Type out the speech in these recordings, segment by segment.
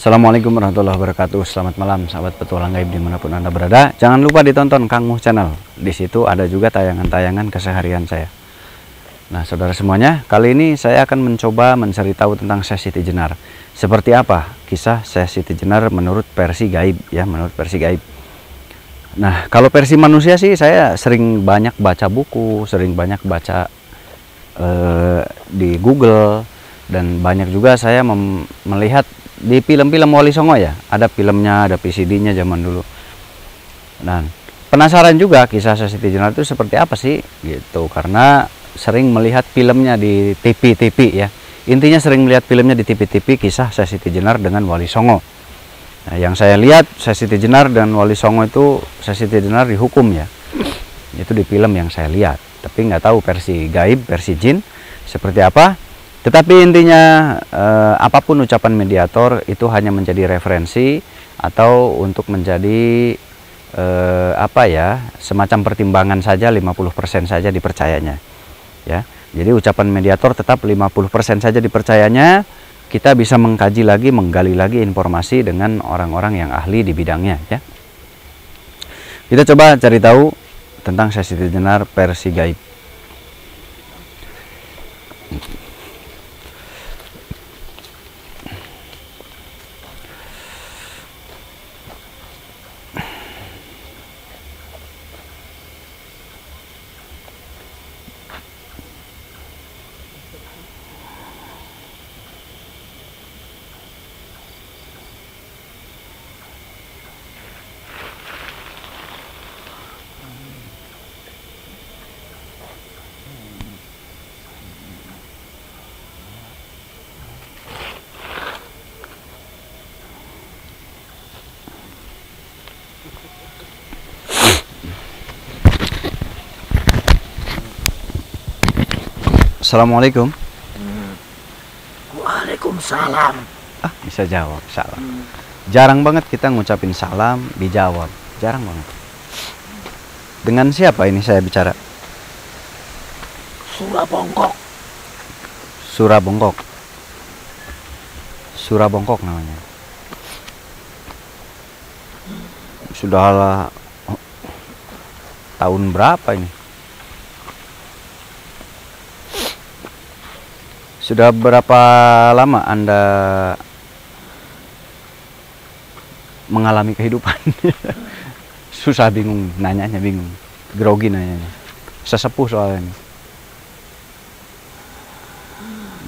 Assalamualaikum warahmatullahi wabarakatuh. Selamat malam sahabat petualang gaib dimanapun Anda berada. Jangan lupa ditonton Kang Muh Channel. Di situ ada juga tayangan-tayangan keseharian saya. Nah saudara semuanya, kali ini saya akan mencoba mencari tahu tentang Syekh Siti Jenar. Seperti apa kisah Syekh Siti Jenar menurut versi gaib ya, menurut versi gaib. Nah kalau versi manusia sih saya sering banyak baca buku, sering banyak baca di Google, dan banyak juga saya melihat di film-film Wali Songo ya, ada filmnya, ada VCD-nya zaman dulu. Dan penasaran juga kisah Syekh Siti Jenar itu seperti apa sih gitu, karena sering melihat filmnya di TV ya. Intinya sering melihat filmnya di TV kisah Syekh Siti Jenar dengan Wali Songo. Nah, yang saya lihat Syekh Siti Jenar dan Wali Songo itu, Syekh Siti Jenar dihukum ya. Itu di film yang saya lihat, tapi nggak tahu versi gaib, versi jin seperti apa. Tetapi intinya apapun ucapan mediator itu hanya menjadi referensi atau untuk menjadi semacam pertimbangan saja, 50% saja dipercayanya ya. Jadi ucapan mediator tetap 50% saja dipercayanya. Kita bisa mengkaji lagi, menggali lagi informasi dengan orang-orang yang ahli di bidangnya ya. Kita coba cari tahu tentang Syekh Siti Jenar versi gaib. Assalamualaikum. Waalaikumsalam. Bisa jawab salam. Jarang banget kita ngucapin salam dijawab, jarang banget. Dengan siapa ini saya bicara? Surabongkok. Surabongkok. Surabongkok namanya. Sudah tahun berapa ini? Sudah berapa lama Anda mengalami kehidupan? Susah, bingung nanyanya, bingung, grogi nanyanya. Sesepuh soalnya.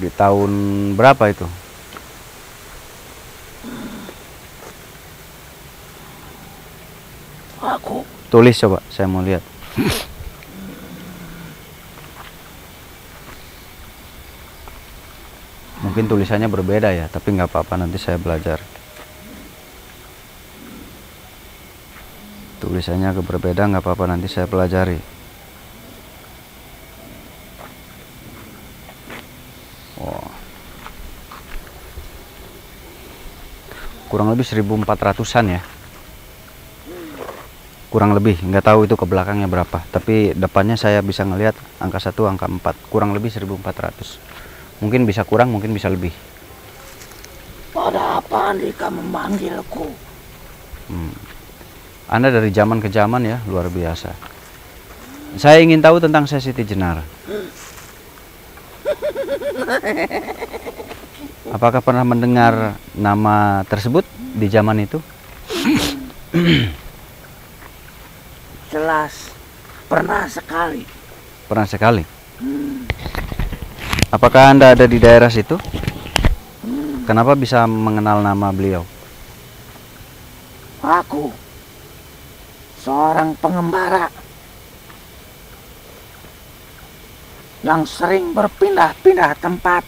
Di tahun berapa itu? Aku Tulis coba, saya mau lihat. Mungkin tulisannya berbeda ya, tapi nggak apa-apa, nanti saya belajar. Tulisannya berbeda nggak apa-apa, nanti saya pelajari. Oh. Kurang lebih 1400-an ya. Kurang lebih, nggak tahu itu ke belakangnya berapa, tapi depannya saya bisa ngelihat angka 1, angka 4, kurang lebih 1400. Mungkin bisa kurang, mungkin bisa lebih. pada apa Andika memanggilku? Anda dari zaman ke zaman ya, luar biasa. Saya ingin tahu tentang Syekh Siti Jenar. Apakah pernah mendengar nama tersebut di zaman itu? Jelas pernah sekali. Pernah sekali. Apakah Anda ada di daerah situ? Kenapa bisa mengenal nama beliau? Aku seorang pengembara yang sering berpindah-pindah tempat.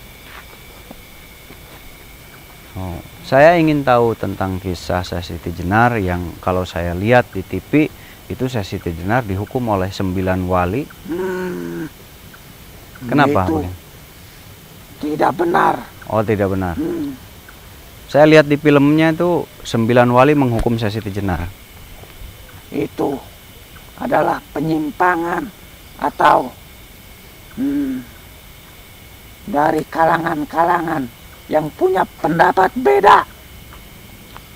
Oh, saya ingin tahu tentang kisah Syekh Siti Jenar yang kalau saya lihat di TV itu Syekh Siti Jenar dihukum oleh 9 wali. Kenapa? Itu tidak benar. Oh, tidak benar. Saya lihat di filmnya itu 9 wali menghukum Syekh Siti Jenar. Itu adalah penyimpangan atau dari kalangan-kalangan yang punya pendapat beda.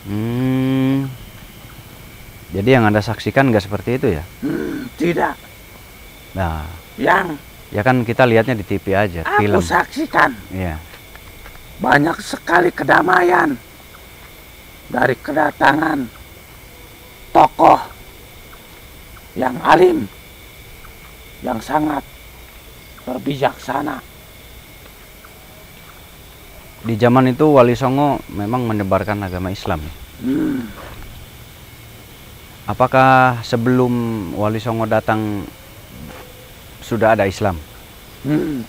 Hmm. Jadi yang Anda saksikan nggak seperti itu ya? Tidak. Nah, Yang ya kan kita lihatnya di TV aja, aku film. saksikan Iya. banyak sekali kedamaian dari kedatangan tokoh yang alim, yang sangat berbijaksana. Di zaman itu Wali Songo memang menyebarkan agama Islam. Hmm, Apakah sebelum Wali Songo datang sudah ada Islam?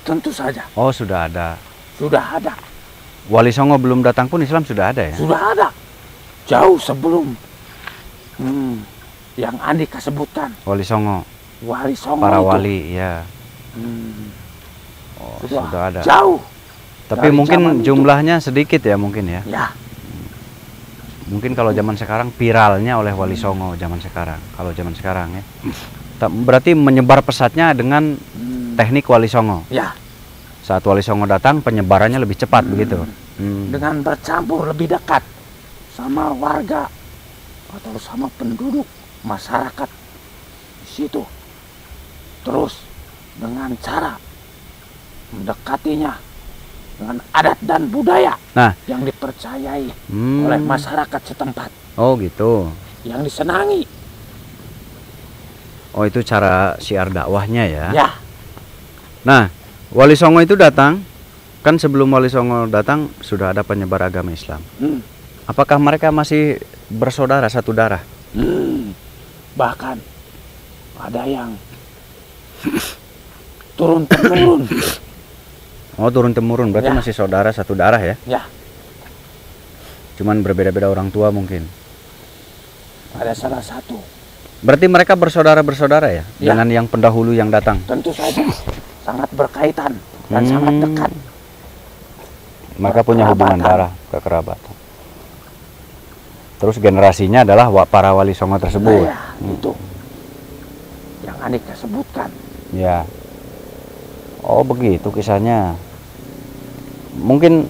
tentu saja Oh, sudah ada. sudah ada, Wali Songo belum datang pun Islam sudah ada ya? sudah ada. Jauh sebelum yang Andika sebutkan, Wali Songo, Wali Songo para itu. wali, ya. Hmm, Oh, sudah, sudah ada. jauh. Tapi dari zaman mungkin itu. jumlahnya sedikit ya mungkin ya. Ya, Mungkin kalau zaman sekarang viralnya oleh Wali Songo zaman sekarang. Kalau zaman sekarang ya. Berarti menyebar pesatnya dengan teknik Wali Songo. ya, Saat Wali Songo datang penyebarannya lebih cepat begitu. dengan bercampur lebih dekat sama warga atau sama penduduk masyarakat di situ. Terus dengan cara mendekatinya dengan adat dan budaya Nah, yang dipercayai oleh masyarakat setempat, oh gitu. yang disenangi. Oh, itu cara syiar dakwahnya ya. Ya, Nah, Wali Songo itu datang, kan sebelum Wali Songo datang sudah ada penyebar agama Islam. Apakah mereka masih bersaudara satu darah? bahkan ada yang turun temurun. Oh, turun temurun, berarti Ya. masih saudara satu darah ya? Ya, Cuman berbeda-beda orang tua mungkin. ada salah satu. Berarti mereka bersaudara-bersaudara ya? Ya. Dengan yang pendahulu yang datang? Tentu saja sangat berkaitan dan sangat dekat. Mereka punya hubungan Kekerabatan. darah, kekerabatan. Terus generasinya adalah para Wali Songo tersebut. Nah, ya, itu yang Andika sebutkan. Ya. Oh, begitu kisahnya. Mungkin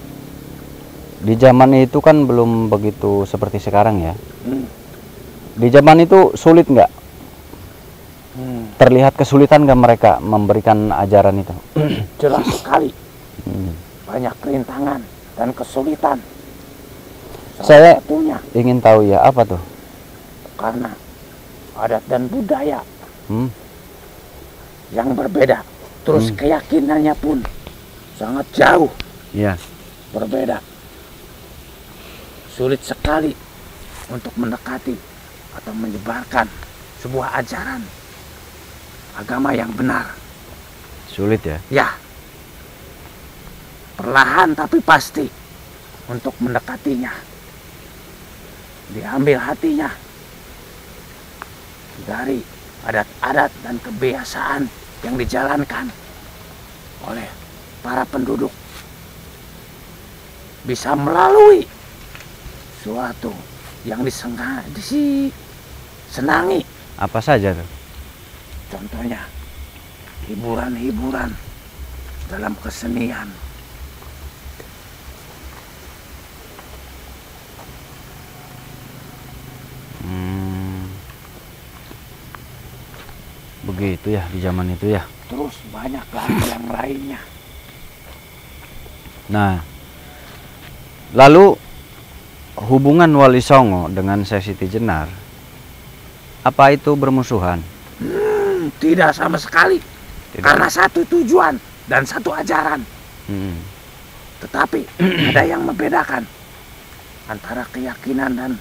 di zaman itu kan belum begitu seperti sekarang ya. Di zaman itu sulit nggak? Terlihat kesulitan nggak mereka memberikan ajaran itu? Jelas sekali banyak rintangan dan kesulitan. Saya Satunya ingin tahu ya, apa tuh? karena adat dan budaya Hmm? yang berbeda. Terus keyakinannya pun sangat jauh Iya. berbeda. Sulit sekali untuk mendekati atau menyebarkan sebuah ajaran agama yang benar. Sulit ya. Ya, perlahan tapi pasti untuk mendekatinya. Diambil hatinya dari adat-adat dan kebiasaan yang dijalankan oleh para penduduk. Bisa melalui suatu yang disenangi. Apa saja tuh? Contohnya hiburan-hiburan dalam kesenian. Begitu ya di zaman itu ya. Terus banyak lagi yang lainnya. Nah, lalu hubungan Wali Songo dengan Syekh Siti Jenar, apa itu bermusuhan? Tidak sama sekali. Tidak. Karena satu tujuan dan satu ajaran. Hmm. Tetapi ada yang membedakan antara keyakinan dan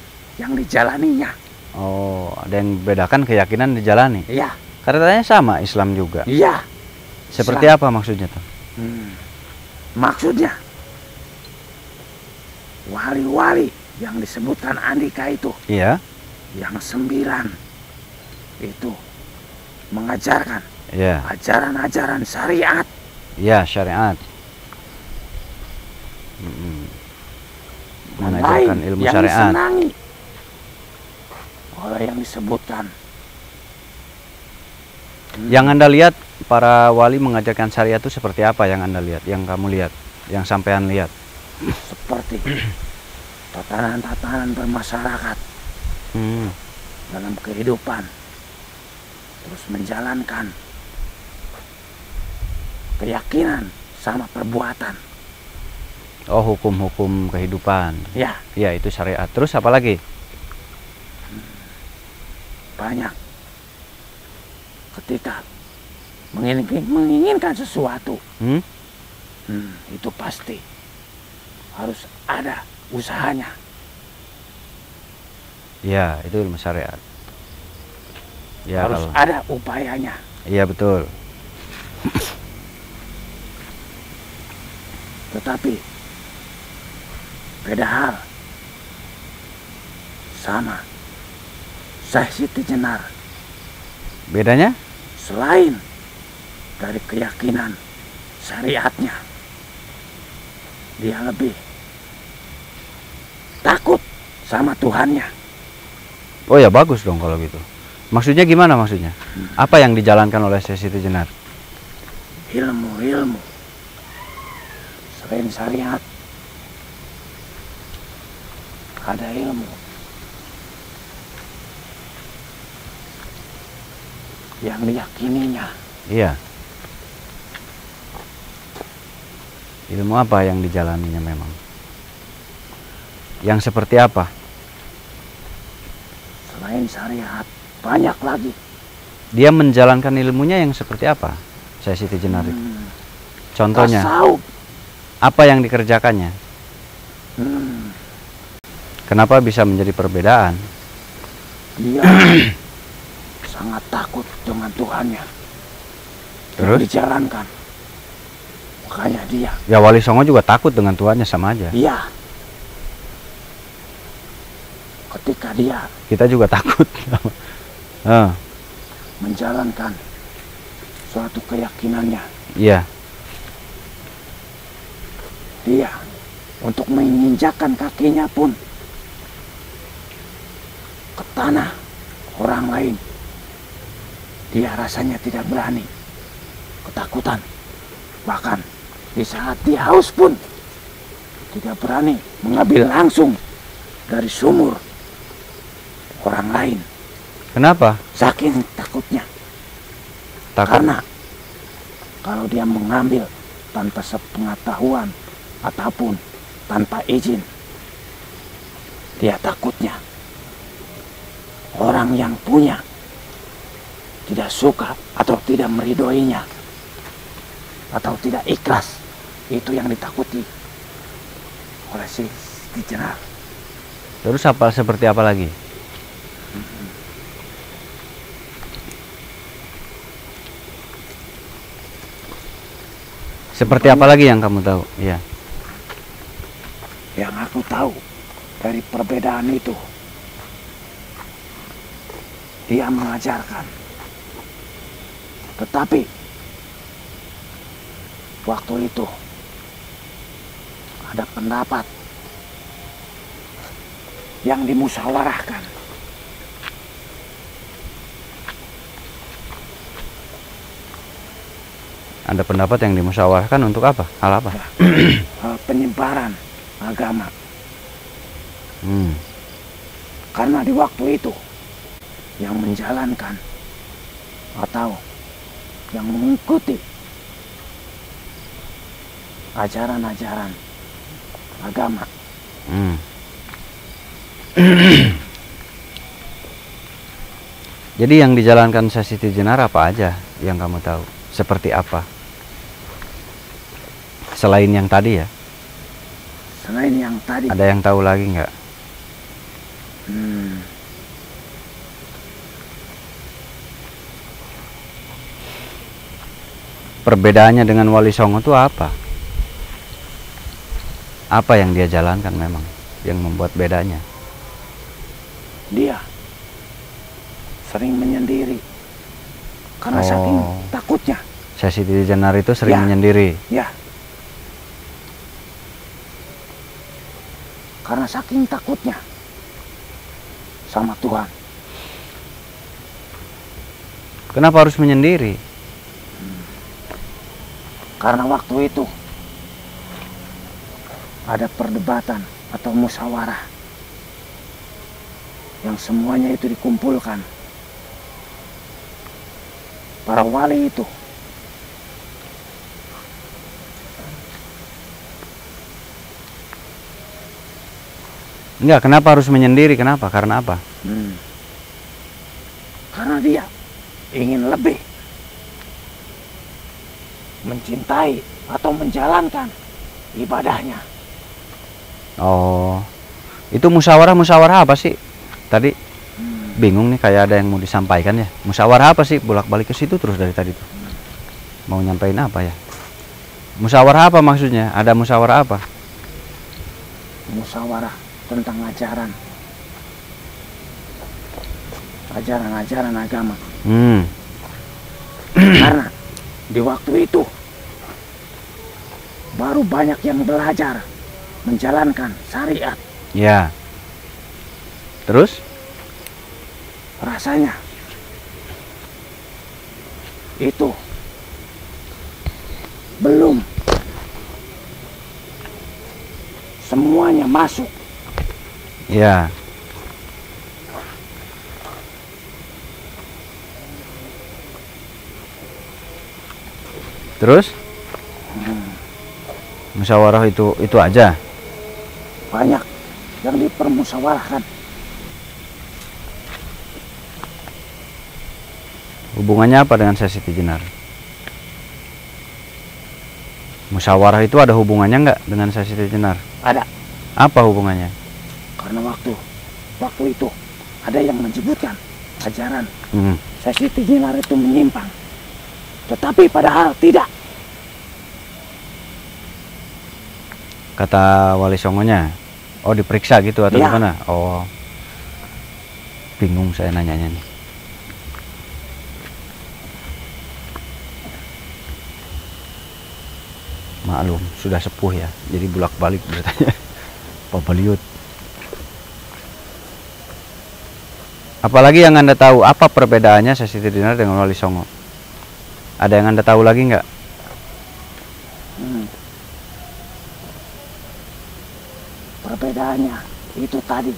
yang dijalaninya. Oh, ada yang membedakan keyakinan dijalani. Iya, Katanya sama Islam juga. iya. Seperti apa maksudnya tuh? Maksudnya wali-wali yang disebutkan Andika itu, Iya. yang 9 itu mengajarkan Iya. ajaran-ajaran syariat. Iya, syariat. Dan Mengajarkan lain ilmu yang syariat. disenangi oleh yang disebutkan. Yang Anda lihat para wali mengajarkan syariat itu seperti apa yang Anda lihat, yang kamu lihat, yang sampean lihat? Seperti tatanan-tatanan bermasyarakat, dalam kehidupan, terus menjalankan keyakinan sama perbuatan. Oh, hukum-hukum kehidupan. Ya, Ya, itu syariat. Terus apa lagi? banyak. Ketika menginginkan sesuatu, itu pasti harus ada usahanya. Ya, itu ilmu syariat. Ya, Harus kalau ada upayanya. iya betul. Tetapi beda hal sama Syekh Siti Jenar. Bedanya? Selain dari keyakinan syariatnya, dia lebih takut sama Tuhannya. Oh ya, bagus dong kalau gitu. Maksudnya gimana maksudnya? Apa yang dijalankan oleh Syekh Siti Jenar? Ilmu-ilmu selain syariat, ada ilmu yang diyakininya. Iya. Ilmu apa yang dijalaninya memang? Yang seperti apa? Selain syariat, banyak lagi. Dia menjalankan ilmunya yang seperti apa? Syekh Siti Jenar itu. Contohnya, Tasawuf. apa yang dikerjakannya? Kenapa bisa menjadi perbedaan? Dia sangat takut dengan Tuhannya. Terus? Yang dijalankan. Makanya dia, Ya, Wali Songo juga takut dengan Tuhannya, sama aja. iya. Ketika dia Kita juga takut. menjalankan suatu keyakinannya, Iya. dia untuk menginjakkan kakinya pun ke tanah orang lain, dia rasanya tidak berani, ketakutan. Bahkan di saat dia haus pun tidak berani mengambil langsung dari sumur orang lain, Kenapa? saking takutnya. Takut. Karena kalau dia mengambil tanpa sepengetahuan ataupun tanpa izin, dia takutnya orang yang punya tidak suka atau tidak meridhoinya atau tidak ikhlas. Itu yang ditakuti oleh si Jenar. Terus apa, seperti apa lagi? Seperti apa lagi yang kamu tahu? Iya. Yang aku tahu dari perbedaan itu, dia mengajarkan. Tetapi waktu itu ada pendapat yang dimusyawarahkan. Ada pendapat yang dimusyawarahkan untuk apa? Hal apa? Penyebaran agama. Hmm. Karena di waktu itu yang menjalankan atau yang mengikuti ajaran-ajaran agama, Jadi yang dijalankan Syekh Siti Jenar apa aja yang kamu tahu? Seperti apa? Selain yang tadi ya? selain yang tadi, Ada yang tahu lagi nggak? Perbedaannya dengan Wali Songo itu apa? Apa yang dia jalankan memang yang membuat bedanya? dia sering menyendiri karena saking takutnya. Syekh Siti Jenar itu sering Ya. menyendiri. Ya, karena saking takutnya sama Tuhan. Kenapa harus menyendiri? Karena waktu itu ada perdebatan atau musyawarah yang semuanya itu dikumpulkan. Para wali itu enggak, kenapa harus menyendiri? Kenapa? Karena apa? Karena dia ingin lebih mencintai atau menjalankan ibadahnya. Oh, itu musyawarah apa sih? Tadi bingung nih, kayak ada yang mau disampaikan ya. Musyawarah apa sih? Bolak-balik ke situ terus dari tadi tuh. Mau nyampein apa ya? Musyawarah apa maksudnya? Ada musyawarah apa? Musyawarah tentang ajaran agama. Karena di waktu itu baru banyak yang belajar menjalankan syariat. Ya. Terus? Rasanya itu belum semuanya masuk. Ya. Terus? Musyawarah itu aja. Banyak yang dipermusyawarahkan. Hubungannya apa dengan sesi Jenar? Musyawarah itu ada hubungannya nggak dengan sesi Jenar? Ada. Apa hubungannya? Karena waktu itu ada yang menyebutkan ajaran sesi Jenar itu menyimpang, tetapi padahal tidak. Kata Wali Songonya. Oh, diperiksa gitu atau Ya. gimana? Oh, bingung saya nanyanya nih. Maklum, sudah sepuh ya, jadi bolak-balik bertanya. Pak Baliut. Apalagi yang Anda tahu, apa perbedaannya sesi Jenar dengan Wali Songo? Ada yang Anda tahu lagi nggak? Perbedaannya itu tadi.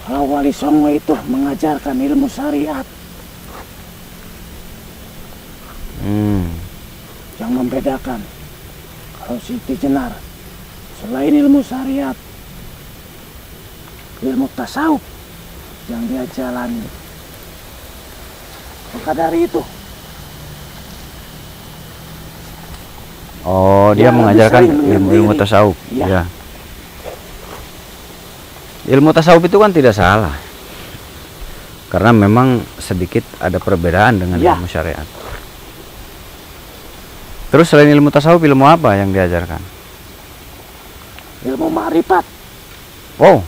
Kalau Wali Songo itu mengajarkan ilmu syariat. Yang membedakan kalau Siti Jenar selain ilmu syariat, ilmu tasawuf yang dia jalani. Maka dari itu Dia mengajarkan lebih sering ilmu tasawuf. Ya. Ya. Ilmu tasawuf itu kan tidak salah, karena memang sedikit ada perbedaan dengan ilmu syariat. Terus selain ilmu tasawuf, ilmu apa yang diajarkan? Ilmu makrifat. Oh,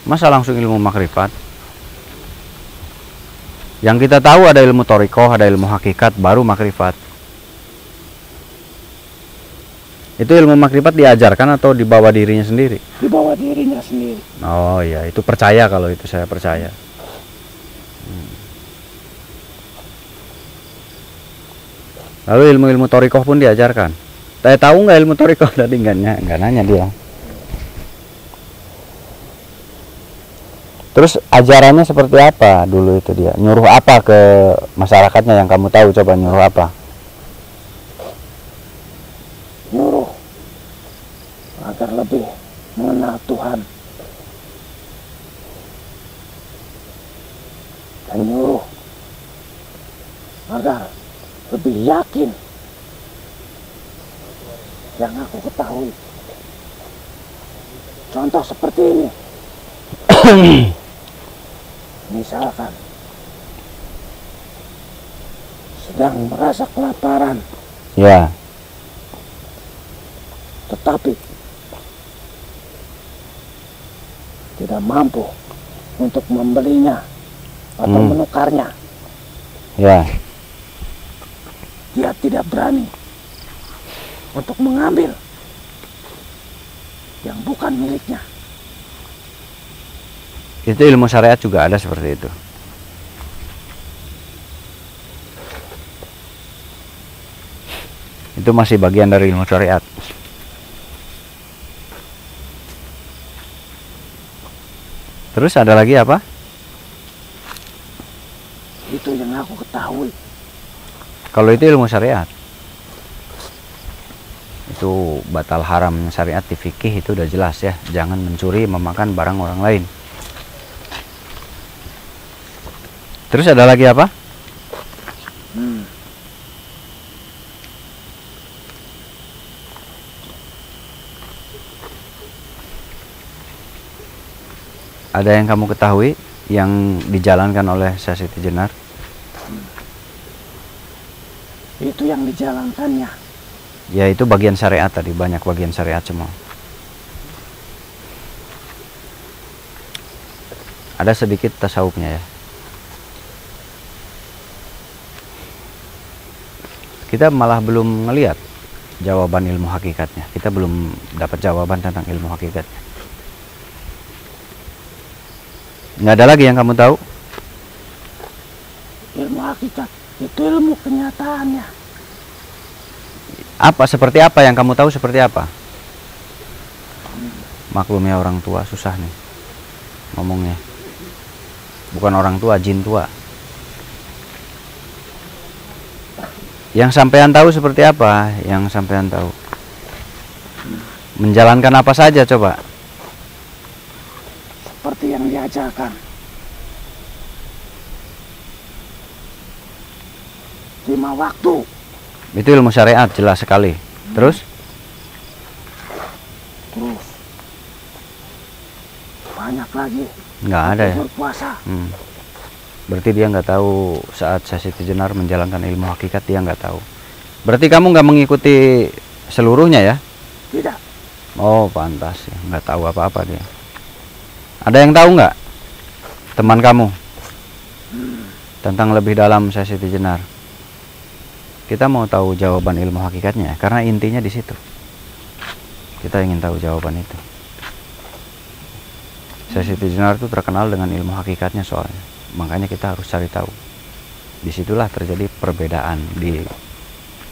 masa langsung ilmu makrifat? Yang kita tahu ada ilmu thariqah, ada ilmu hakikat, baru makrifat. Itu ilmu makrifat diajarkan atau dibawa dirinya sendiri? Dibawa dirinya sendiri. Oh iya, itu percaya, kalau itu saya percaya. Lalu ilmu-ilmu thariqah pun diajarkan. Saya tahu nggak ilmu thariqah? Tadi nggak nanya dia. Terus ajarannya seperti apa dulu itu dia? Nyuruh apa ke masyarakatnya yang kamu tahu? Coba nyuruh apa? Nyuruh agar lebih mengenal Tuhan. Dan nyuruh agar lebih yakin yang aku ketahui. Contoh seperti ini. Misalkan sedang merasa kelaparan, Ya, tetapi tidak mampu untuk membelinya atau menukarnya. ya. Dia tidak berani untuk mengambil yang bukan miliknya. Itu ilmu syariat juga ada seperti itu. Itu masih bagian dari ilmu syariat. Terus ada lagi apa? Itu yang aku ketahui. Kalau itu ilmu syariat, itu batal haram syariat di fikih itu udah jelas ya. Jangan mencuri, memakan barang orang lain. Terus ada lagi apa? Ada yang kamu ketahui yang dijalankan oleh Syekh Siti Jenar? Itu yang dijalankannya. Ya itu bagian syariat tadi, banyak bagian syariat semua. Ada sedikit tasawufnya ya. Kita malah belum ngelihat jawaban ilmu hakikatnya. Kita belum dapat jawaban tentang ilmu hakikatnya. Nggak ada lagi yang kamu tahu? Ilmu hakikat itu ilmu kenyataannya. Apa, seperti apa yang kamu tahu, seperti apa? Maklumnya orang tua susah nih ngomongnya. Bukan orang tua, jin tua. Yang sampean tahu seperti apa? Yang sampean tahu menjalankan apa saja coba? Seperti yang diajarkan. 5 waktu. Itu ilmu syariat jelas sekali. Terus Banyak lagi. nggak ada ya? Berpuasa. Berarti dia nggak tahu saat Syekh Siti Jenar menjalankan ilmu hakikat, dia nggak tahu. Berarti kamu nggak mengikuti seluruhnya ya? Tidak. Oh pantas ya, nggak tahu apa-apa dia. Ada yang tahu nggak teman kamu tentang lebih dalam Syekh Siti Jenar? Kita mau tahu jawaban ilmu hakikatnya, karena intinya di situ. Kita ingin tahu jawaban itu. Syekh Siti Jenar itu terkenal dengan ilmu hakikatnya soalnya, makanya kita harus cari tahu. Disitulah terjadi perbedaan di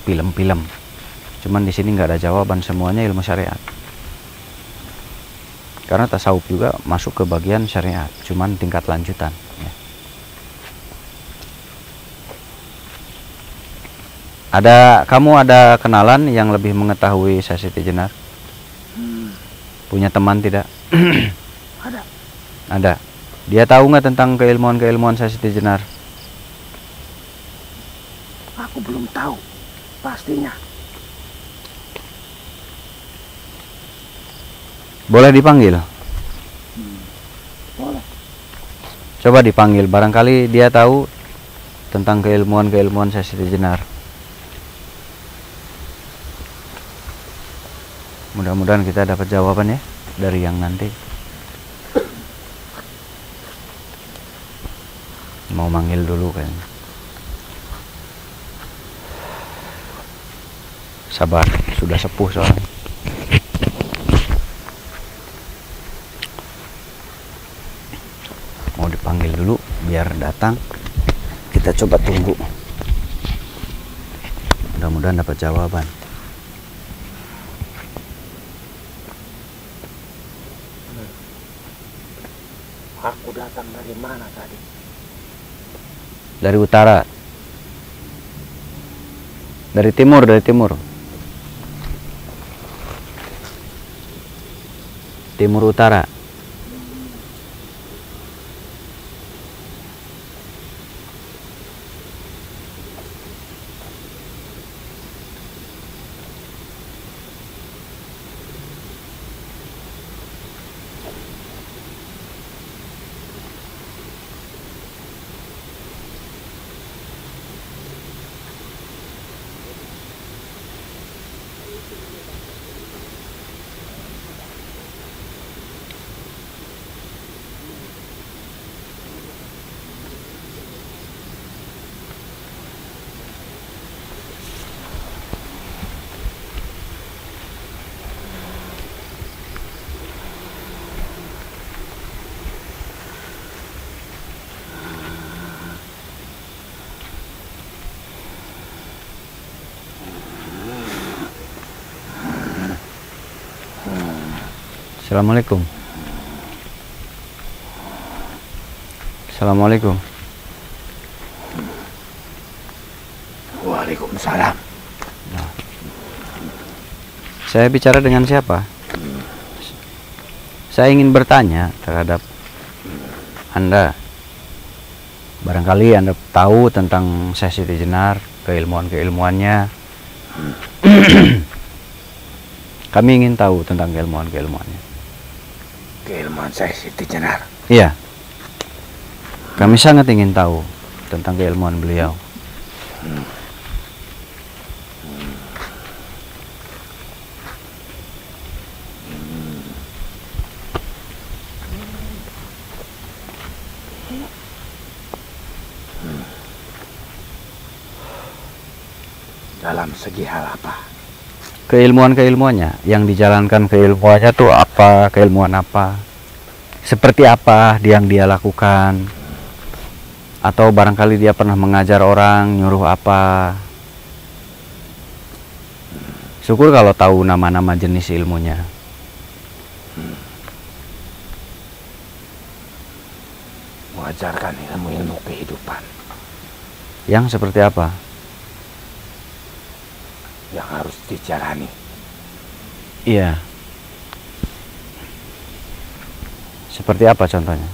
film-film. Cuman di sini nggak ada jawaban, semuanya ilmu syariat. Karena tasawuf juga masuk ke bagian syariat, cuman tingkat lanjutan. Ya. Kamu ada kenalan yang lebih mengetahui Syekh Siti Jenar? Punya teman tidak? Ada. Ada. Dia tahu nggak tentang keilmuan Syekh Siti Jenar? Aku belum tahu pastinya. Boleh dipanggil? Boleh. Coba dipanggil, barangkali dia tahu tentang keilmuan Syekh Siti Jenar. Mudah-mudahan kita dapat jawaban ya dari yang nanti. Mau manggil dulu kayaknya. Sabar, sudah sepuh soalnya. Mau dipanggil dulu biar datang. Kita coba tunggu. Mudah-mudahan dapat jawaban. Aku datang dari mana tadi? Dari utara. Dari timur. Timur utara. Assalamualaikum. Assalamualaikum. Waalaikumsalam. Saya bicara dengan siapa? Saya ingin bertanya terhadap Anda. Barangkali Anda tahu tentang Syekh Siti Jenar, keilmuan-keilmuannya. Kami ingin tahu tentang keilmuan-keilmuannya. Keilmuan Syekh Siti Jenar. Iya. Kami sangat ingin tahu tentang keilmuan beliau. Dalam segi hal apa? Keilmuannya yang dijalankan, keilmuannya tuh apa, keilmuan apa, seperti apa yang dia lakukan, atau barangkali dia pernah mengajar orang, nyuruh apa. Syukur kalau tahu nama-nama jenis ilmunya. Mengajarkan ilmu-ilmu kehidupan. Yang seperti apa? Yang harus dijalani. Iya. Seperti apa contohnya?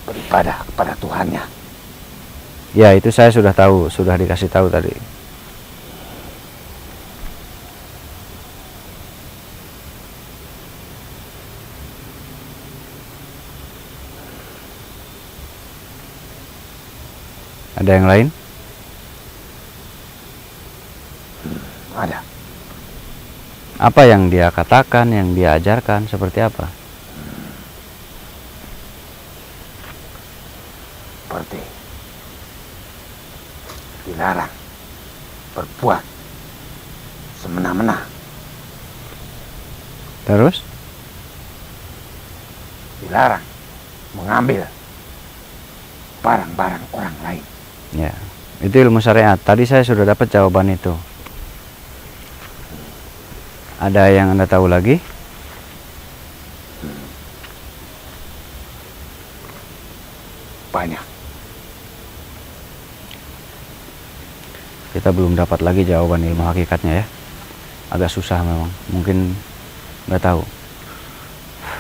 Beribadah kepada Tuhannya. Ya, itu saya sudah tahu, sudah dikasih tahu tadi. Ada yang lain? Ada. Apa yang dia katakan, yang dia ajarkan, seperti apa? Seperti dilarang berbuat semena-mena. Terus? Dilarang mengambil barang-barang orang lain. Ya, itu ilmu syariat. Tadi saya sudah dapat jawaban itu. Ada yang Anda tahu lagi? Banyak. Kita belum dapat lagi jawaban ilmu hakikatnya ya. Agak susah memang. Mungkin nggak tahu.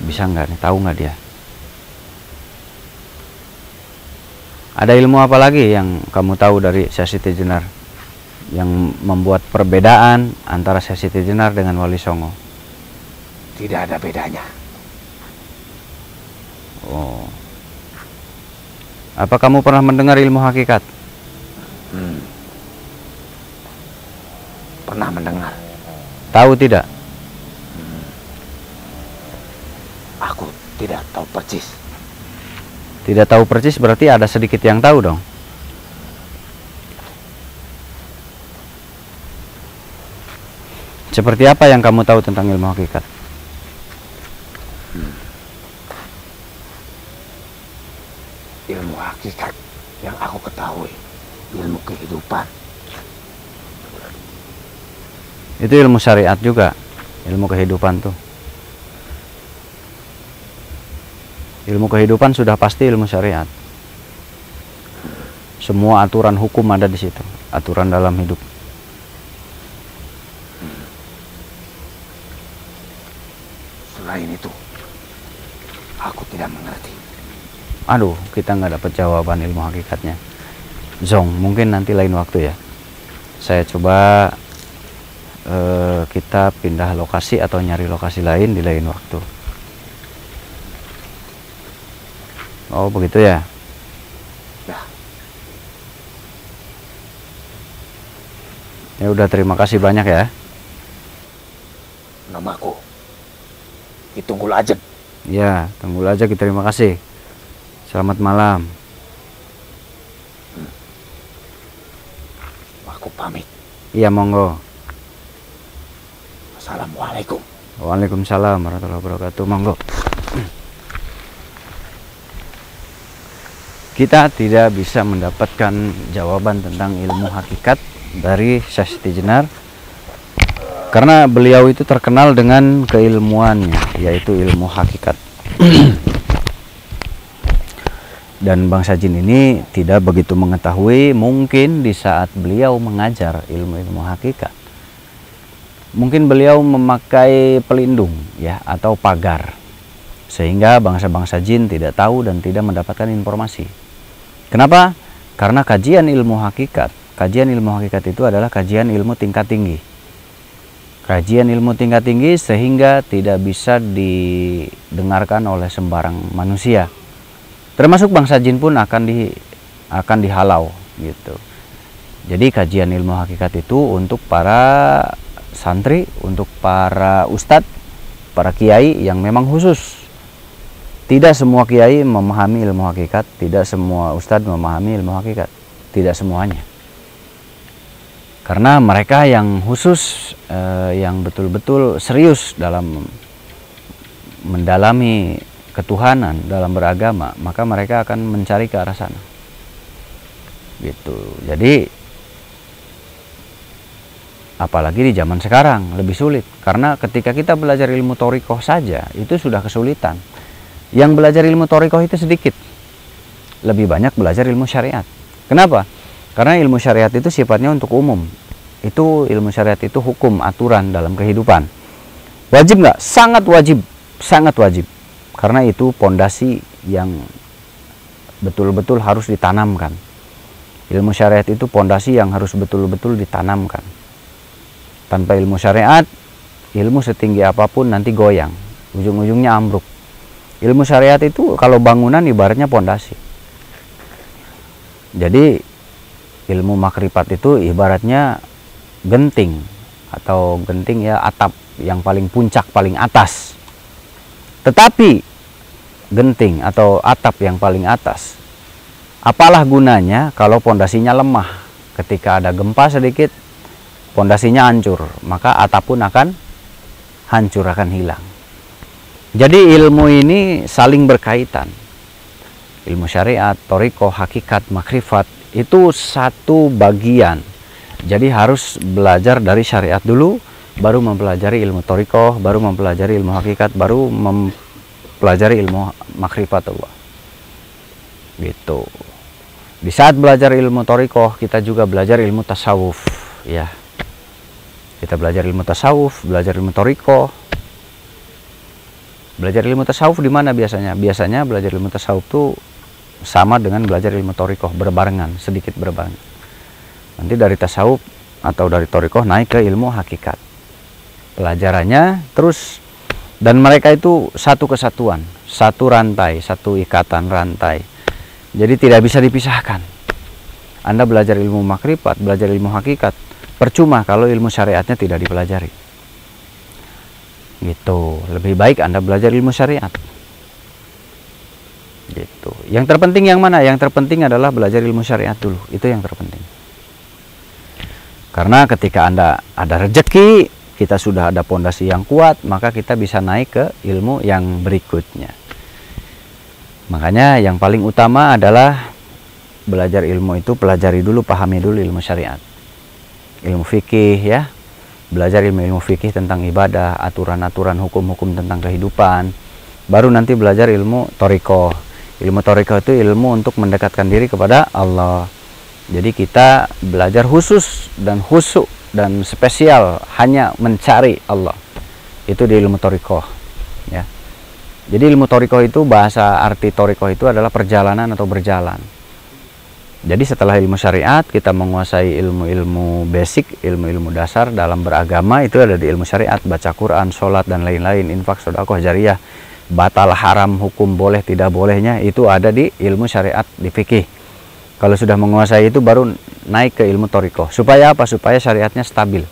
Bisa nggak nih? Tahu nggak dia? Ada ilmu apa lagi yang kamu tahu dari Syekh Siti Jenar yang membuat perbedaan antara Syekh Siti Jenar dengan Wali Songo? Tidak ada bedanya. Oh. Apa kamu pernah mendengar ilmu hakikat? Pernah mendengar. Tahu tidak? Aku tidak tahu persis. Tidak tahu persis berarti ada sedikit yang tahu dong. Seperti apa yang kamu tahu tentang ilmu hakikat? Ilmu hakikat yang aku ketahui, ilmu kehidupan. Itu ilmu syariat juga, ilmu kehidupan tuh. Ilmu kehidupan sudah pasti ilmu syariat. Semua aturan hukum ada di situ, aturan dalam hidup. Selain itu, aku tidak mengerti. Aduh, kita nggak dapat jawaban ilmu hakikatnya. Zong, mungkin nanti lain waktu ya. Saya coba kita pindah lokasi atau nyari lokasi lain di lain waktu. Oh begitu ya. Ya. Ya udah, terima kasih banyak ya. Namaku Tunggul Ajeng. Ya, Tunggul Ajeng, terima kasih. Selamat malam. Aku pamit. Iya, monggo. Assalamualaikum. Waalaikumsalam warahmatullahi wabarakatuh. Monggo. Kita tidak bisa mendapatkan jawaban tentang ilmu hakikat dari Syekh Siti Jenar karena beliau itu terkenal dengan keilmuannya, yaitu ilmu hakikat. Dan bangsa jin ini tidak begitu mengetahui mungkin di saat beliau mengajar ilmu-ilmu hakikat. Mungkin beliau memakai pelindung ya atau pagar, sehingga bangsa-bangsa jin tidak tahu dan tidak mendapatkan informasi. Kenapa? Karena kajian ilmu hakikat itu adalah kajian ilmu tingkat tinggi. Kajian ilmu tingkat tinggi sehingga tidak bisa didengarkan oleh sembarang manusia. Termasuk bangsa jin pun akan dihalau gitu. Jadi kajian ilmu hakikat itu untuk para santri, untuk para ustadz, para kiai yang memang khusus. Tidak semua kiai memahami ilmu hakikat, tidak semua ustadz memahami ilmu hakikat, tidak semuanya. Karena mereka yang khusus, yang betul-betul serius dalam mendalami ketuhanan, dalam beragama, maka mereka akan mencari ke arah sana. Gitu. Jadi apalagi di zaman sekarang lebih sulit, karena ketika kita belajar ilmu thoriqoh saja itu sudah kesulitan. Yang belajar ilmu thoriqoh itu sedikit, lebih banyak belajar ilmu syariat. Kenapa? Karena ilmu syariat itu sifatnya untuk umum. Itu ilmu syariat itu hukum, aturan dalam kehidupan. Wajib nggak? Sangat wajib, sangat wajib. Karena itu pondasi yang betul-betul harus ditanamkan. Ilmu syariat itu pondasi yang harus betul-betul ditanamkan. Tanpa ilmu syariat, ilmu setinggi apapun nanti goyang, ujung-ujungnya ambruk. Ilmu syariat itu kalau bangunan ibaratnya pondasi. Jadi ilmu makrifat itu ibaratnya genting, atau genting ya atap yang paling puncak, paling atas. Tetapi genting atau atap yang paling atas, apalah gunanya kalau pondasinya lemah? Ketika ada gempa sedikit, pondasinya hancur, maka atap pun akan hancur, akan hilang. Jadi ilmu ini saling berkaitan. Ilmu syariat, thoriqoh, hakikat, makrifat itu satu bagian. Jadi harus belajar dari syariat dulu, baru mempelajari ilmu thoriqoh, baru mempelajari ilmu hakikat, baru mempelajari ilmu makrifat Allah. Gitu. Di saat belajar ilmu thoriqoh, kita juga belajar ilmu tasawuf, ya. Kita belajar ilmu tasawuf, belajar ilmu thoriqoh. Belajar ilmu tasawuf di mana biasanya? Biasanya belajar ilmu tasawuf itu sama dengan belajar ilmu thoriqoh, berbarengan, sedikit berbarengan. Nanti dari tasawuf atau dari thoriqoh naik ke ilmu hakikat. Pelajarannya terus, dan mereka itu satu kesatuan, satu rantai, satu ikatan rantai. Jadi tidak bisa dipisahkan. Anda belajar ilmu makrifat, belajar ilmu hakikat, percuma kalau ilmu syariatnya tidak dipelajari. Gitu. Lebih baik Anda belajar ilmu syariat. Gitu. Yang terpenting yang mana? Yang terpenting adalah belajar ilmu syariat dulu. Itu yang terpenting. Karena ketika Anda ada rezeki, kita sudah ada pondasi yang kuat, maka kita bisa naik ke ilmu yang berikutnya. Makanya yang paling utama adalah belajar ilmu itu pelajari dulu, pahami dulu ilmu syariat. Ilmu fikih ya. Belajar ilmu fikih tentang ibadah, aturan-aturan hukum-hukum tentang kehidupan. Baru nanti belajar ilmu thoriqoh. Ilmu thoriqoh itu ilmu untuk mendekatkan diri kepada Allah. Jadi kita belajar khusus dan khusyuk dan spesial hanya mencari Allah. Itu di ilmu thoriqoh, ya. Jadi ilmu thoriqoh itu, bahasa arti thoriqoh itu adalah perjalanan atau berjalan. Jadi setelah ilmu syariat, kita menguasai ilmu-ilmu basic, ilmu-ilmu dasar dalam beragama, itu ada di ilmu syariat, baca Quran, sholat, dan lain-lain, infak, sedekah, jariyah, batal, haram, hukum, boleh, tidak bolehnya, itu ada di ilmu syariat, di fikih. Kalau sudah menguasai itu, baru naik ke ilmu thoriqoh. Supaya apa? Supaya syariatnya stabil.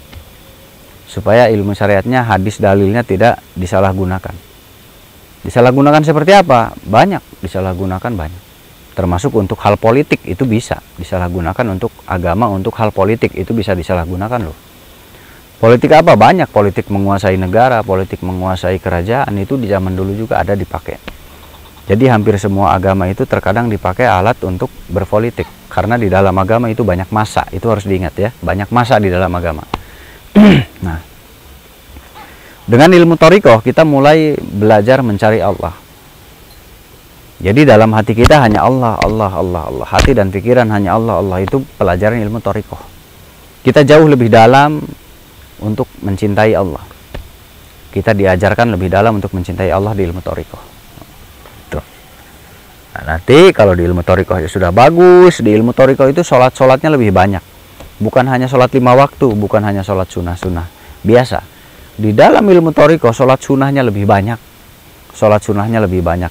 Supaya ilmu syariatnya, hadis, dalilnya tidak disalahgunakan. Disalahgunakan seperti apa? Banyak, disalahgunakan banyak. Termasuk untuk hal politik itu bisa disalahgunakan, untuk agama, untuk hal politik itu bisa disalahgunakan loh. Politik apa? Banyak. Politik menguasai negara, politik menguasai kerajaan, itu di zaman dulu juga ada dipakai. Jadi hampir semua agama itu terkadang dipakai alat untuk berpolitik. Karena di dalam agama itu banyak massa, itu harus diingat ya. Banyak massa di dalam agama. Nah, dengan ilmu thoriqoh kita mulai belajar mencari Allah. Jadi dalam hati kita hanya Allah, Allah, Allah, Allah. Hati dan pikiran hanya Allah, Allah. Itu pelajaran ilmu thariqah. Kita jauh lebih dalam untuk mencintai Allah. Kita diajarkan lebih dalam untuk mencintai Allah di ilmu thariqah. Nah, nanti kalau di ilmu thariqah sudah bagus, di ilmu thariqah itu sholatnya lebih banyak. Bukan hanya sholat 5 waktu, bukan hanya sholat sunnah-sunnah biasa. Di dalam ilmu thariqah sholat sunnahnya lebih banyak. Sholat sunnahnya lebih banyak.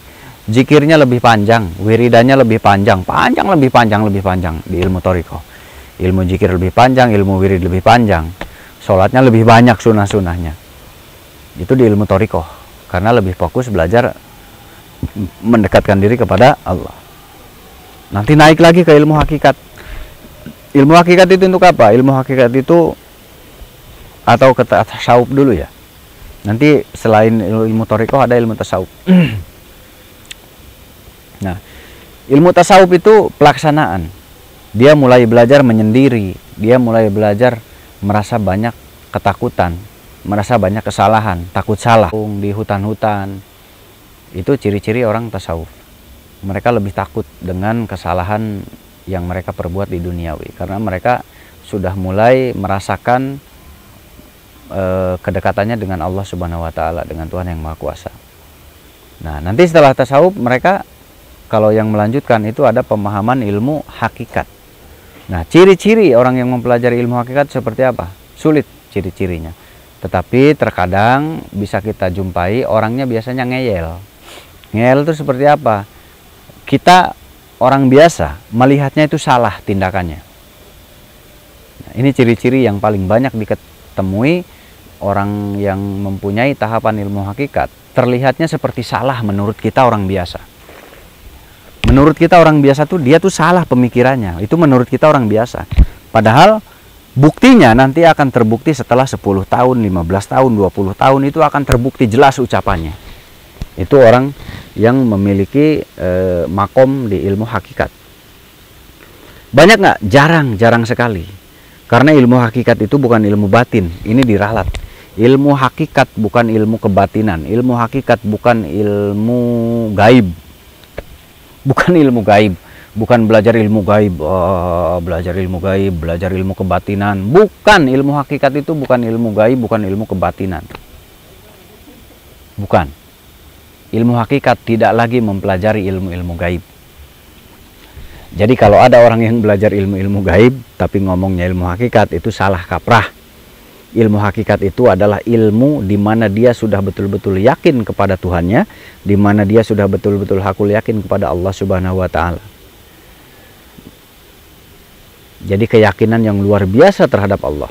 Zikirnya lebih panjang, wiridannya lebih panjang, lebih panjang di ilmu thariqah. Ilmu zikir lebih panjang, ilmu wirid lebih panjang. Sholatnya lebih banyak sunnah-sunnahnya. Itu di ilmu thariqah, karena lebih fokus belajar mendekatkan diri kepada Allah. Nanti naik lagi ke ilmu hakikat. Ilmu hakikat itu untuk apa? Ilmu hakikat itu, atau ke tasawuf dulu ya. Nanti selain ilmu thariqah ada ilmu tasawuf. Nah, ilmu tasawuf itu pelaksanaan. Dia mulai belajar menyendiri, dia mulai belajar merasa banyak ketakutan, merasa banyak kesalahan, takut salah di hutan-hutan. Itu ciri-ciri orang tasawuf. Mereka lebih takut dengan kesalahan yang mereka perbuat di duniawi, karena mereka sudah mulai merasakan kedekatannya dengan Allah Subhanahu wa taala, dengan Tuhan yang Maha Kuasa. Nah, nanti setelah tasawuf mereka, kalau yang melanjutkan itu ada pemahaman ilmu hakikat. Nah, ciri-ciri orang yang mempelajari ilmu hakikat seperti apa? Sulit ciri-cirinya. Tetapi terkadang bisa kita jumpai orangnya biasanya ngeyel. Ngeyel itu seperti apa? Kita orang biasa melihatnya itu salah tindakannya. Nah, ini ciri-ciri yang paling banyak diketemui orang yang mempunyai tahapan ilmu hakikat. Terlihatnya seperti salah menurut kita orang biasa. Menurut kita orang biasa tuh dia tuh salah pemikirannya. Itu menurut kita orang biasa. Padahal buktinya nanti akan terbukti setelah 10 tahun, 15 tahun, 20 tahun itu akan terbukti jelas ucapannya. Itu orang yang memiliki makom di ilmu hakikat. Banyak nggak? Jarang sekali. Karena ilmu hakikat itu bukan ilmu batin. Ini diralat. Ilmu hakikat bukan ilmu kebatinan. Ilmu hakikat bukan ilmu gaib. Bukan ilmu gaib, bukan belajar ilmu gaib, belajar ilmu gaib, belajar ilmu kebatinan. Bukan, ilmu hakikat itu bukan ilmu gaib, bukan ilmu kebatinan. Bukan. Ilmu hakikat tidak lagi mempelajari ilmu-ilmu gaib. Jadi kalau ada orang yang belajar ilmu-ilmu gaib tapi ngomongnya ilmu hakikat, itu salah kaprah. Ilmu hakikat itu adalah ilmu di mana dia sudah betul-betul yakin kepada Tuhannya, di mana dia sudah betul-betul hakul yakin kepada Allah Subhanahu wa taala. Jadi keyakinan yang luar biasa terhadap Allah.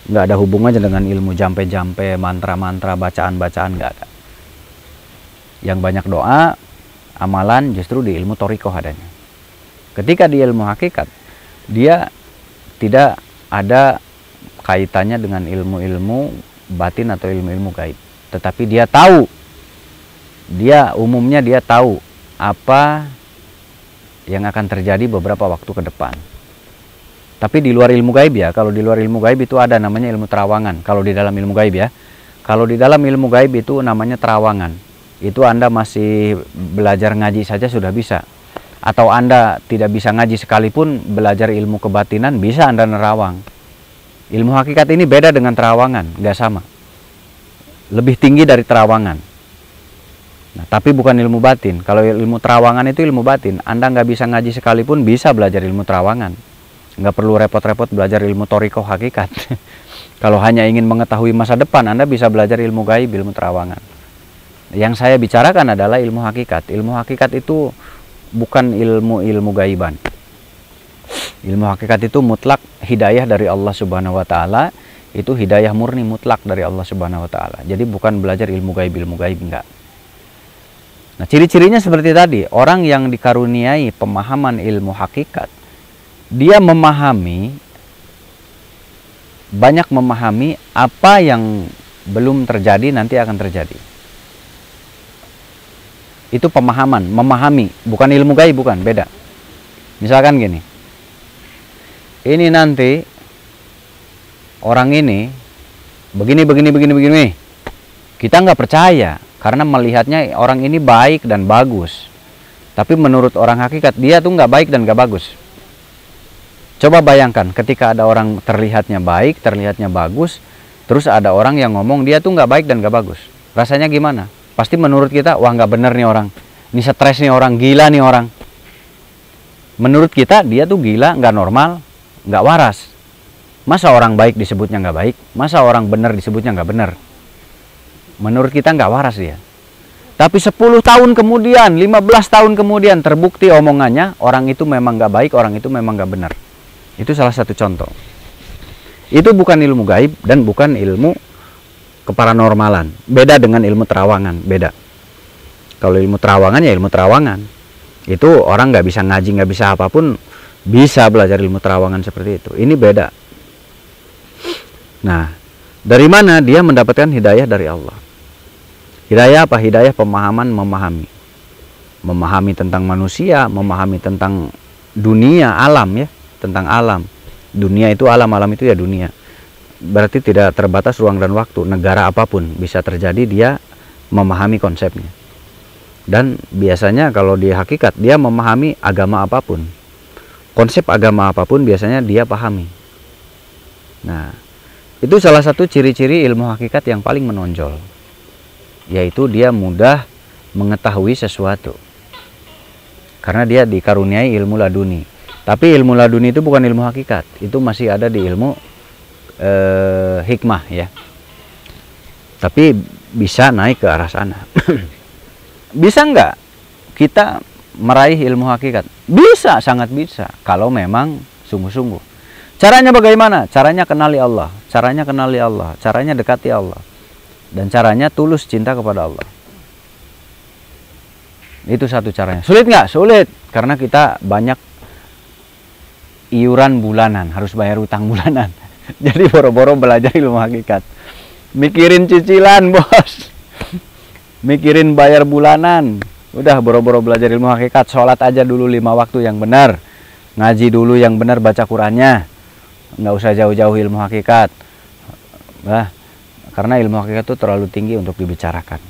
Nggak ada hubungannya dengan ilmu jampe-jampe, mantra-mantra, bacaan-bacaan, nggak ada. Yang banyak doa, amalan justru di ilmu thariqah adanya. Ketika di ilmu hakikat, dia tidak ada kaitannya dengan ilmu-ilmu batin atau ilmu-ilmu gaib. Tetapi dia tahu, umumnya dia tahu apa yang akan terjadi beberapa waktu ke depan. Tapi di luar ilmu gaib ya, kalau di luar ilmu gaib itu ada namanya ilmu terawangan. Kalau di dalam ilmu gaib ya, kalau di dalam ilmu gaib itu namanya terawangan. Itu Anda masih belajar ngaji saja sudah bisa. Atau Anda tidak bisa ngaji sekalipun belajar ilmu kebatinan, bisa Anda nerawang. Ilmu hakikat ini beda dengan terawangan, nggak sama. Lebih tinggi dari terawangan. Nah, tapi bukan ilmu batin. Kalau ilmu terawangan itu ilmu batin. Anda nggak bisa ngaji sekalipun bisa belajar ilmu terawangan. Nggak perlu repot-repot belajar ilmu thariqah hakikat. Kalau hanya ingin mengetahui masa depan, Anda bisa belajar ilmu gaib, ilmu terawangan. Yang saya bicarakan adalah ilmu hakikat. Ilmu hakikat itu bukan ilmu gaiban. Ilmu hakikat itu mutlak hidayah dari Allah Subhanahu wa taala, itu hidayah murni mutlak dari Allah Subhanahu wa taala. Jadi bukan belajar ilmu gaib enggak. Nah, ciri-cirinya seperti tadi, orang yang dikaruniai pemahaman ilmu hakikat, dia banyak memahami apa yang belum terjadi nanti akan terjadi. Itu pemahaman, memahami, bukan ilmu gaib, bukan, beda. Misalkan gini, ini nanti orang ini begini. Kita nggak percaya karena melihatnya orang ini baik dan bagus. Tapi menurut orang hakikat dia tuh nggak baik dan nggak bagus. Coba bayangkan ketika ada orang terlihatnya baik, terlihatnya bagus, terus ada orang yang ngomong dia tuh nggak baik dan nggak bagus. Rasanya gimana? Pasti menurut kita, wah nggak bener nih orang. Ini stres nih orang, gila nih orang. Menurut kita dia tuh gila, nggak normal, nggak waras. Masa orang baik disebutnya nggak baik? Masa orang benar disebutnya nggak benar? Menurut kita nggak waras dia. Tapi 10 tahun kemudian, 15 tahun kemudian terbukti omongannya, orang itu memang nggak baik, orang itu memang nggak benar. Itu salah satu contoh. Itu bukan ilmu gaib dan bukan ilmu keparanormalan. Beda dengan ilmu terawangan, beda. Kalau ilmu terawangan ya ilmu terawangan. Itu orang nggak bisa ngaji, nggak bisa apapun, bisa belajar ilmu terawangan seperti itu. Ini beda. Nah, dari mana dia mendapatkan hidayah dari Allah? Hidayah apa? Hidayah pemahaman, memahami. Memahami tentang manusia, memahami tentang dunia, alam ya. Tentang alam. Dunia itu alam, alam itu ya dunia. Berarti tidak terbatas ruang dan waktu. Negara apapun bisa terjadi, dia memahami konsepnya. Dan biasanya kalau di hakikat, dia memahami agama apapun. Konsep agama apapun biasanya dia pahami. Nah, itu salah satu ciri-ciri ilmu hakikat yang paling menonjol, yaitu dia mudah mengetahui sesuatu karena dia dikaruniai ilmu laduni. Tapi ilmu laduni itu bukan ilmu hakikat, itu masih ada di ilmu hikmah ya. Tapi bisa naik ke arah sana. Bisa nggak kita meraih ilmu hakikat? Bisa, sangat bisa kalau memang sungguh-sungguh. Caranya bagaimana? Caranya kenali Allah, caranya kenali Allah, caranya dekati Allah, dan caranya tulus cinta kepada Allah. Itu satu caranya. Sulit nggak? Sulit, karena kita banyak iuran bulanan, harus bayar utang bulanan. Jadi boro-boro belajar ilmu hakikat. Mikirin cicilan, bos. Mikirin bayar bulanan. Udah boro-boro belajar ilmu hakikat. Sholat aja dulu 5 waktu yang benar. Ngaji dulu yang benar, baca Qurannya. Nggak usah jauh-jauh ilmu hakikat. Nah, karena ilmu hakikat itu terlalu tinggi untuk dibicarakan.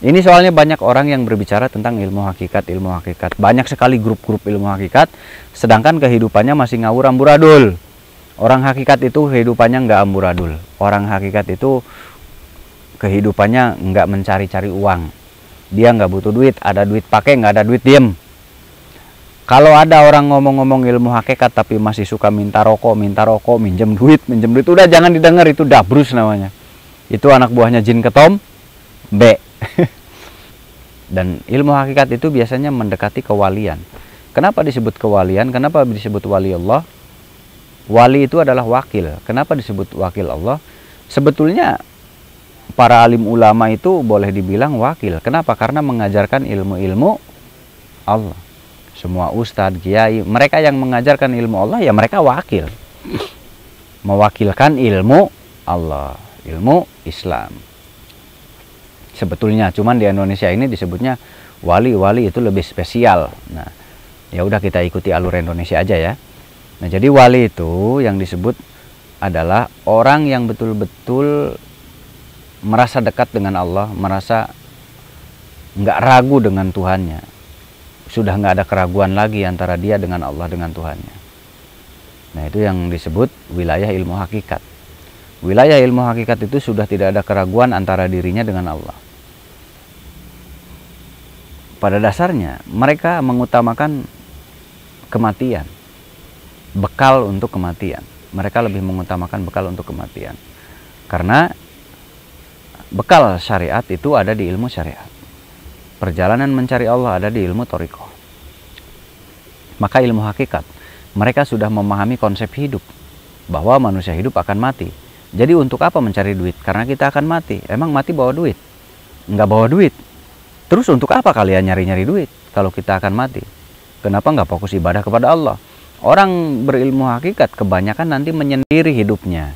Ini soalnya banyak orang yang berbicara tentang ilmu hakikat, ilmu hakikat. Banyak sekali grup-grup ilmu hakikat, sedangkan kehidupannya masih ngawur amburadul. Orang hakikat itu kehidupannya nggak amburadul. Orang hakikat itu kehidupannya nggak mencari-cari uang. Dia nggak butuh duit, ada duit pakai, nggak ada duit diem. Kalau ada orang ngomong-ngomong ilmu hakikat tapi masih suka minta rokok, minjem duit, udah jangan didengar, itu dabrus namanya. Itu anak buahnya jin ketom, B. Dan ilmu hakikat itu biasanya mendekati kewalian. Kenapa disebut kewalian? Kenapa disebut wali Allah? Wali itu adalah wakil. Kenapa disebut wakil Allah? Sebetulnya para alim ulama itu boleh dibilang wakil. Kenapa? Karena mengajarkan ilmu-ilmu Allah. Semua ustadz, kiai, mereka yang mengajarkan ilmu Allah, ya mereka wakil. Mewakilkan ilmu Allah, ilmu Islam. Sebetulnya, cuman di Indonesia ini disebutnya wali itu lebih spesial. Nah, ya udah kita ikuti alur Indonesia aja ya. Nah, jadi wali itu yang disebut adalah orang yang betul-betul merasa dekat dengan Allah, merasa nggak ragu dengan Tuhannya. Sudah nggak ada keraguan lagi antara dia dengan Allah, dengan Tuhannya. Nah, itu yang disebut wilayah ilmu hakikat. Wilayah ilmu hakikat itu sudah tidak ada keraguan antara dirinya dengan Allah. Pada dasarnya mereka mengutamakan kematian, bekal untuk kematian. Mereka lebih mengutamakan bekal untuk kematian. Karena bekal syariat itu ada di ilmu syariat. Perjalanan mencari Allah ada di ilmu thariqah. Maka ilmu hakikat, mereka sudah memahami konsep hidup, bahwa manusia hidup akan mati. Jadi untuk apa mencari duit? Karena kita akan mati. Emang mati bawa duit? Nggak bawa duit. Terus untuk apa kalian nyari-nyari duit kalau kita akan mati? Kenapa nggak fokus ibadah kepada Allah? Orang berilmu hakikat kebanyakan nanti menyendiri hidupnya.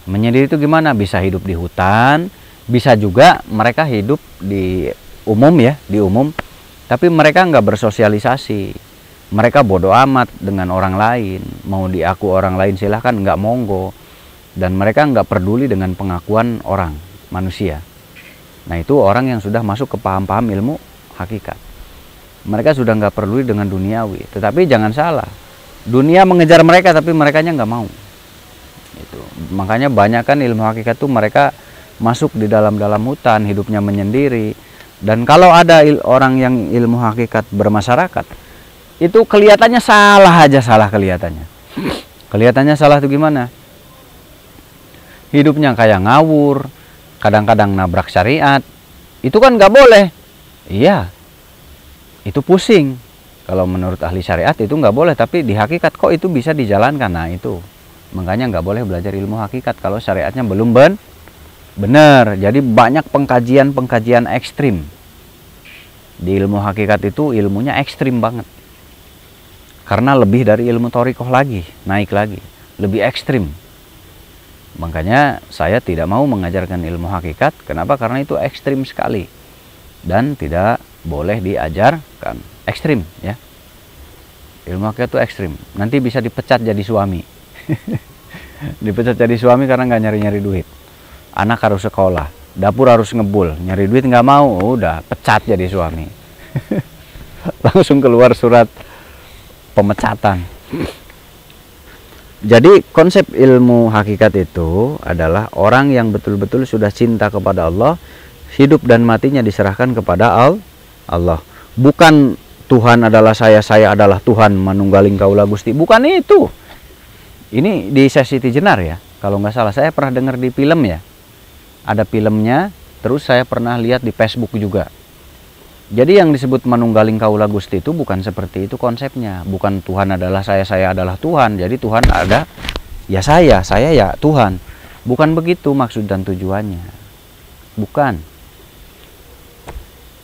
Menyendiri itu gimana? Bisa hidup di hutan, bisa juga mereka hidup di umum ya, di umum. Tapi mereka nggak bersosialisasi. Mereka bodoh amat dengan orang lain. Mau diaku orang lain silahkan, nggak monggo. Dan mereka nggak peduli dengan pengakuan orang, manusia. Nah, itu orang yang sudah masuk ke paham-paham ilmu hakikat. Mereka sudah nggak peduli dengan duniawi. Tetapi jangan salah, dunia mengejar mereka tapi merekanya nggak mau. Itu. Makanya banyak kan ilmu hakikat tuh mereka masuk di dalam hutan, hidupnya menyendiri. Dan kalau ada orang yang ilmu hakikat bermasyarakat, itu kelihatannya salah aja, salah kelihatannya. Kelihatannya salah itu gimana? Hidupnya kayak ngawur, kadang-kadang nabrak syariat. Itu kan nggak boleh. Iya, itu pusing. Kalau menurut ahli syariat itu nggak boleh, tapi di hakikat kok itu bisa dijalankan. Nah itu, makanya nggak boleh belajar ilmu hakikat kalau syariatnya belum benar. Jadi banyak pengkajian ekstrim. Di ilmu hakikat itu ilmunya ekstrim banget. Karena lebih dari ilmu thoriqoh lagi, naik lagi, lebih ekstrim. Makanya saya tidak mau mengajarkan ilmu hakikat. Kenapa? Karena itu ekstrim sekali dan tidak boleh diajarkan. Ekstrim ya. Ilmu hakikat itu ekstrim. Nanti bisa dipecat jadi suami. Dipecat jadi suami karena nggak nyari-nyari duit. Anak harus sekolah, dapur harus ngebul, nyari duit nggak mau, udah pecat jadi suami. Langsung keluar surat pemecatan. Jadi konsep ilmu hakikat itu adalah orang yang betul-betul sudah cinta kepada Allah, hidup dan matinya diserahkan kepada Allah. Bukan Tuhan adalah saya adalah Tuhan, manunggaling kaulah Gusti. Bukan itu. Ini di Siti Jenar ya, kalau nggak salah. Saya pernah dengar di film ya. Ada filmnya, terus saya pernah lihat di Facebook juga. Jadi yang disebut manunggaling kaulah Gusti itu bukan seperti itu konsepnya. Bukan Tuhan adalah saya adalah Tuhan. Jadi Tuhan ada, ya saya ya Tuhan. Bukan begitu maksud dan tujuannya. Bukan.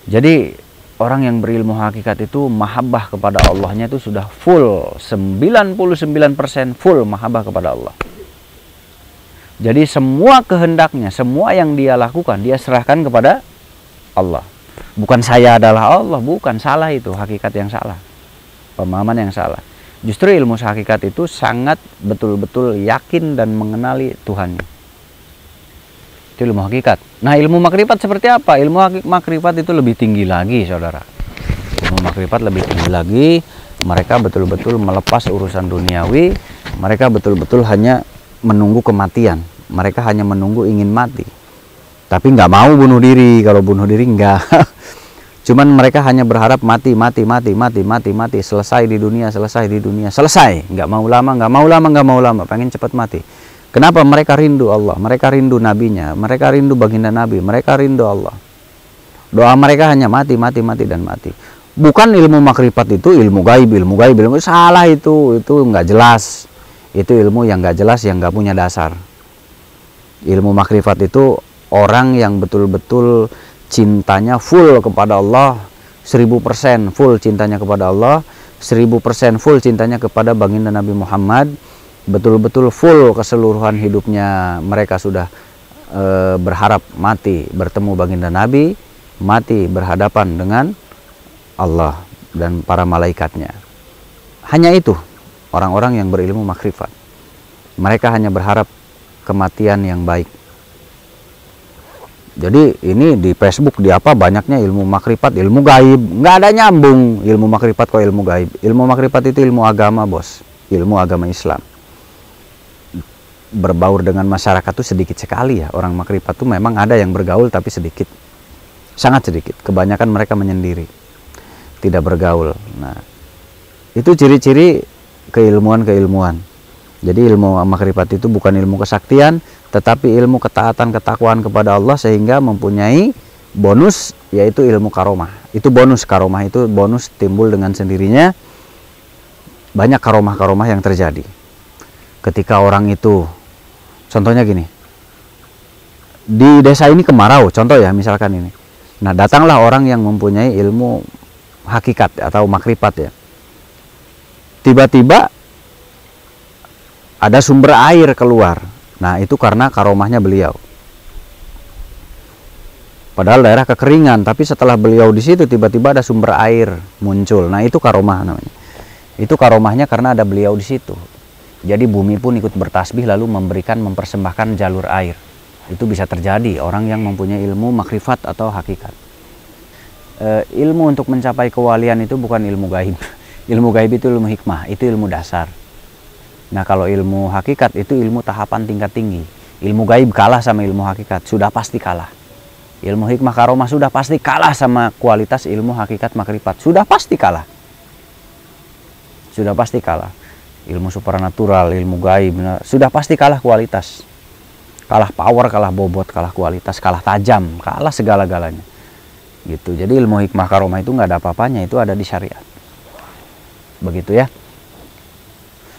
Jadi orang yang berilmu hakikat itu mahabbah kepada Allahnya itu sudah full. 99% full mahabbah kepada Allah. Jadi semua kehendaknya, semua yang dia lakukan, dia serahkan kepada Allah. Bukan saya adalah Allah, bukan, salah itu, hakikat yang salah. Pemahaman yang salah. Justru ilmu hakikat itu sangat betul-betul yakin dan mengenali Tuhannya. Itu ilmu hakikat. Nah, ilmu makrifat seperti apa? Ilmu makrifat itu lebih tinggi lagi, saudara. Ilmu makrifat lebih tinggi lagi. Mereka betul-betul melepas urusan duniawi. Mereka betul-betul hanya menunggu kematian. Mereka hanya menunggu ingin mati. Tapi nggak mau bunuh diri. Kalau bunuh diri nggak. Cuman mereka hanya berharap mati. Selesai di dunia. Selesai. Nggak mau lama. Pengen cepat mati. Kenapa? Mereka rindu Allah. Mereka rindu nabinya. Mereka rindu baginda nabi. Mereka rindu Allah. Doa mereka hanya mati. Bukan ilmu makrifat itu ilmu gaib. Salah itu nggak jelas. Itu ilmu yang nggak jelas, yang nggak punya dasar. Ilmu makrifat itu orang yang betul-betul cintanya full kepada Allah, 1000% full cintanya kepada Allah, 1000% full cintanya kepada baginda Nabi Muhammad, betul-betul full keseluruhan hidupnya mereka sudah berharap mati bertemu baginda Nabi, mati berhadapan dengan Allah dan para malaikatnya. Hanya itu orang-orang yang berilmu makrifat. Mereka hanya berharap kematian yang baik. Jadi ini di Facebook di apa banyaknya ilmu makrifat, ilmu gaib, nggak ada nyambung ilmu makrifat kok ilmu gaib. Ilmu makrifat itu ilmu agama, bos, ilmu agama Islam. Berbaur dengan masyarakat itu sedikit sekali ya. Orang makrifat itu memang ada yang bergaul tapi sedikit, sangat sedikit. Kebanyakan mereka menyendiri, tidak bergaul. Nah, itu ciri-ciri keilmuan. Jadi ilmu makrifat itu bukan ilmu kesaktian, tetapi ilmu ketaatan, ketakwaan kepada Allah sehingga mempunyai bonus, yaitu ilmu karomah. Itu bonus, karomah itu bonus timbul dengan sendirinya. Banyak karomah-karomah yang terjadi ketika orang itu, contohnya gini, di desa ini kemarau, contoh ya, misalkan ini. Nah, datanglah orang yang mempunyai ilmu hakikat atau makrifat ya. Tiba-tiba ada sumber air keluar. Nah, itu karena karomahnya beliau. Padahal daerah kekeringan, tapi setelah beliau di situ tiba-tiba ada sumber air muncul. Nah, itu karomah namanya. Itu karomahnya karena ada beliau di situ. Jadi bumi pun ikut bertasbih lalu mempersembahkan jalur air. Itu bisa terjadi orang yang mempunyai ilmu makrifat atau hakikat. ilmu untuk mencapai kewalian itu bukan ilmu gaib. Ilmu gaib itu ilmu hikmah, itu ilmu dasar. Nah kalau ilmu hakikat itu ilmu tahapan tingkat tinggi. Ilmu gaib kalah sama ilmu hakikat, sudah pasti kalah. Ilmu hikmah karomah sudah pasti kalah sama kualitas ilmu hakikat makrifat, sudah pasti kalah. Sudah pasti kalah. Ilmu supranatural, ilmu gaib, sudah pasti kalah kualitas. Kalah power, kalah bobot, kalah kualitas, kalah tajam, kalah segala-galanya. Gitu. Jadi ilmu hikmah karomah itu nggak ada apa-apanya, itu ada di syariat. Begitu ya.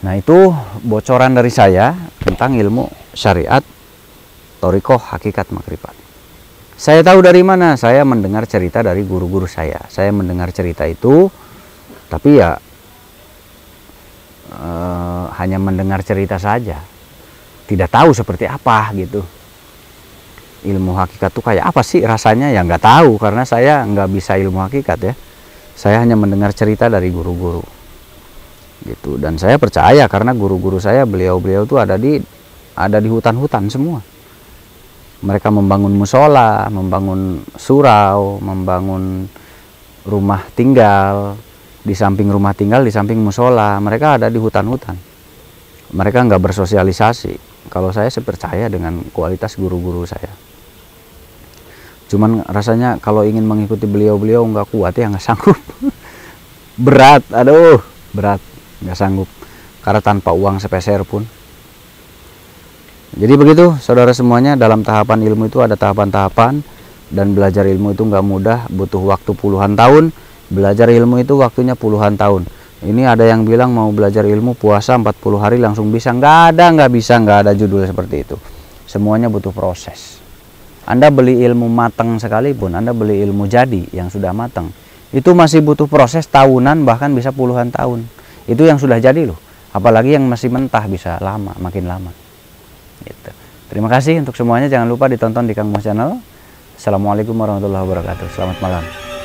Nah itu bocoran dari saya tentang ilmu syariat, thoriqoh, hakikat, makrifat. Saya tahu dari mana? Saya mendengar cerita dari guru-guru saya. Saya mendengar cerita itu, tapi ya hanya mendengar cerita saja. Tidak tahu seperti apa gitu. Ilmu hakikat itu kayak apa sih rasanya? Ya nggak tahu karena saya nggak bisa ilmu hakikat ya. Saya hanya mendengar cerita dari guru-guru. Gitu. Dan saya percaya karena guru-guru saya, beliau-beliau itu ada di hutan-hutan semua. Mereka membangun musola, membangun surau, membangun rumah tinggal, di samping rumah tinggal, di samping musola. Mereka ada di hutan-hutan. Mereka nggak bersosialisasi. Kalau saya percaya dengan kualitas guru-guru saya. Cuman rasanya kalau ingin mengikuti beliau-beliau nggak kuat ya, nggak sanggup. Berat, aduh, berat. Nggak sanggup karena tanpa uang sepeser pun. Jadi begitu saudara semuanya, dalam tahapan ilmu itu ada tahapan-tahapan, dan belajar ilmu itu nggak mudah, butuh waktu puluhan tahun. Belajar ilmu itu waktunya puluhan tahun. Ini ada yang bilang mau belajar ilmu puasa 40 hari langsung bisa. Nggak bisa, nggak ada judul seperti itu. Semuanya butuh proses. Anda beli ilmu matang sekalipun, Anda beli ilmu jadi yang sudah matang, itu masih butuh proses tahunan, bahkan bisa puluhan tahun. Itu yang sudah jadi loh, apalagi yang masih mentah bisa lama, makin lama. Gitu. Terima kasih untuk semuanya, jangan lupa ditonton di Kang Mus Channel. Assalamualaikum warahmatullahi wabarakatuh. Selamat malam.